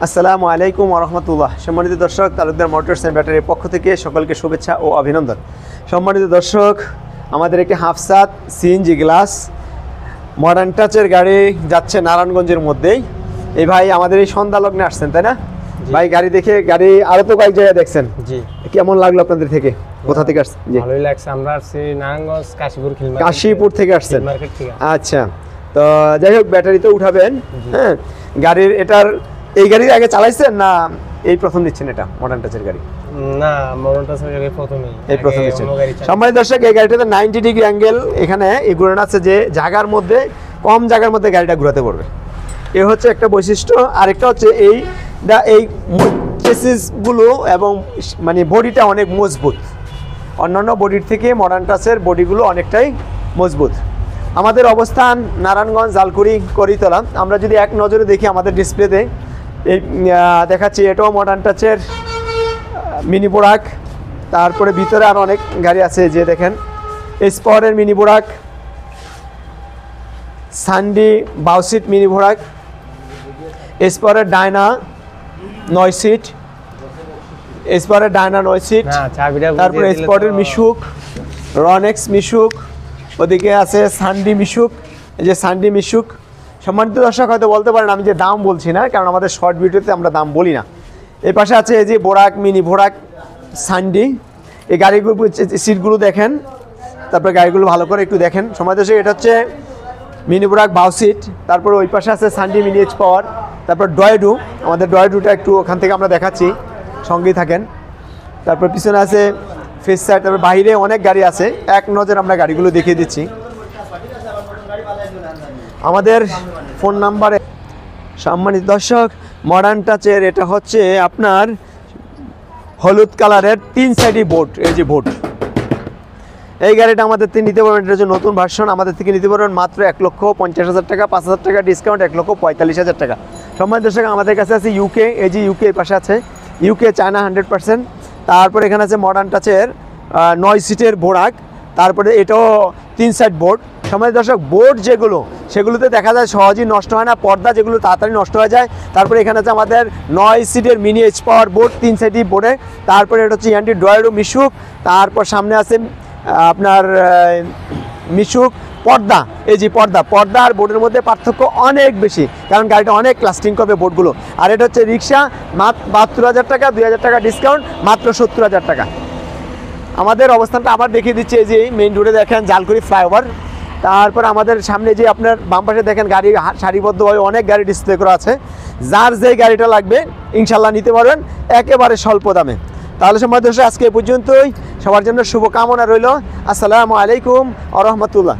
আসসালামু আলাইকুম ওয়া রাহমাতুল্লাহ। সম্মানিত দর্শক, তালুকদার মোটরস অ্যান্ড ব্যাটারির পক্ষ থেকে সকলকে শুভেচ্ছা ও অভিনন্দন। সম্মানিত দর্শক, আমাদের একটি হাফসাত সিএনজি গ্লাস মডার্ন টাচের গাড়ি যাচ্ছে নারায়ণগঞ্জের মধ্যেই। এই ভাই আমাদের এই সন্ধ্যা লগ্নে আসছেন, তাই না ভাই? গাড়ি দেখে, গাড়ি আরো তো কয়েক জায়গায় দেখছেন, জি, কেমন লাগলো আপনাদের থেকে? কোথা থেকে আসছেন? জি, ভালোই লাগছে। আমরা আসছি নারায়ণগঞ্জ কাশীপুর থেকে আসছেন। আচ্ছা, তো যাই হোক, ব্যাটারি তো উঠাবেন। হ্যাঁ, গাড়ির এটার এই গাড়ি আগে চালাইছেন না এই প্রথম নিচ্ছেন? এটা মডার্ন টাচের গাড়ি না, মডার্ন টাচের গাড়ি প্রথমেই, এই প্রথম নিচ্ছেন। সম্মানিত দর্শক, এই গাড়িটাতে 90 ডিগ্রি অ্যাঙ্গেল এখানে এই ঘুরানো আছে, যে জায়গার মধ্যে কম জায়গার মধ্যে গাড়িটা ঘোরাতে পারবে। এ হচ্ছে একটা বৈশিষ্ট্য। আরেকটা হচ্ছে এই চেসিসগুলো এবং মানে বডিটা অনেক মজবুত, অন্যান্য বডির থেকে মডার্ন টাচের বডিগুলো অনেকটাই মজবুত। আমাদের অবস্থান নারায়ণগঞ্জ, জালকুড়ি, করিতলা। আমরা যদি এক নজরে দেখি আমাদের ডিসপ্লেতে এই দেখাচ্ছি, এটাও মডার্ন টাচের মিনি বোরাক। তারপরে ভিতরে আরও অনেক গাড়ি আছে, যে দেখেন স্পরের মিনি বোরাক, সান্ডি বাউসিট মিনি বোরাক, স্পরের ডায়না 9 সিট, স্পরের ডায়না 9 সিট, তারপরে স্পরের মিশুক, রনেক্স মিশুক, ওদিকে আছে সান্ডি মিশুক, এই যে সান্ডি মিশুক। সম্মানিত দর্শক, হয়তো বলতে পারেন আমি যে দাম বলছি না, কারণ আমাদের শর্ট ভিডিওতে আমরা দাম বলি না। এই পাশে আছে এই যে বোরাক, মিনি বোরাক, সান্ডি। এই গাড়িগুলো সিটগুলো দেখেন, তারপরে গাড়িগুলো ভালো করে একটু দেখেন। সম্মানিত দর্শক, এটা হচ্ছে মিনি বোরাক বাউ সিট। তারপরে ওই পাশে আছে সান্ডি মিনি এইচ পাওয়ার। তারপর ডয়েডু, আমাদের ডয়েডুটা একটু ওখান থেকে আমরা দেখাচ্ছি, সঙ্গেই থাকেন। তারপর পিছনে আছে ফেস সাইড। তারপর বাইরে অনেক গাড়ি আছে, এক নজর আমরা গাড়িগুলো দেখিয়ে দিচ্ছি। আমাদের ফোন নাম্বারে, সম্মানিত দর্শক, মডার্ন টাচের এটা হচ্ছে আপনার হলুদ কালারের 3 সাইডি বোর্ড। এই যে বোর্ড, এই গাড়িটা আমাদের থেকে নিতে পারবেন। এটা হচ্ছে নতুন ভার্সন, আমাদের থেকে নিতে পারবেন মাত্র 1,50,000 টাকা, 5,000 টাকা ডিসকাউন্ট, 1,45,000 টাকা। সম্মানিত দর্শক, আমাদের কাছে আছে ইউকে, এই যে ইউকে এই পাশে আছে, ইউকে চায়না 100%। তারপরে এখানে আছে মডার্ন টাচের 9 সিটের বোরাক। তারপরে এটাও 3 সাইড বোর্ড। সম্মানিত দর্শক, বোর্ড যেগুলো সেগুলোতে দেখা যায় সহজেই নষ্ট হয় না, পর্দা যেগুলো তাড়াতাড়ি নষ্ট হয়ে যায়। তারপরে এখানে আছে আমাদের 9 সিটের মিনি এইচ পাওয়ার বোর্ড, 3 সাইডি বোর্ডে। তারপরে এটা হচ্ছে অ্যান্টি ডয়েডো মিশুক। তারপর সামনে আছে আপনার মিশুক পর্দা। এই যে পর্দা আর বোর্ডের মধ্যে পার্থক্য অনেক বেশি, কারণ গাড়িটা অনেক লাস্টিং করবে বোর্ডগুলো। আর এটা হচ্ছে রিক্সা, মাত্র 72,000 টাকা, 2,000 টাকা ডিসকাউন্ট, মাত্র 70,000 টাকা। আমাদের অবস্থানটা আবার দেখিয়ে দিচ্ছে, এই যে মেইন রোডে দেখেন জালকুড়ি ফ্লাইওভার। তারপর আমাদের সামনে যে আপনার বাম পাশে দেখেন গাড়ি সারিবদ্ধভাবে অনেক গাড়ি ডিসপ্লে করা আছে। যার যেই গাড়িটা লাগবে ইনশাল্লাহ নিতে পারবেন একেবারে স্বল্প দামে। তাহলে সম্মানিত দর্শক, আজকে এই পর্যন্তই। সবার জন্য শুভকামনা রইল। আসসালামু আলাইকুম ওয়া রাহমাতুল্লাহ।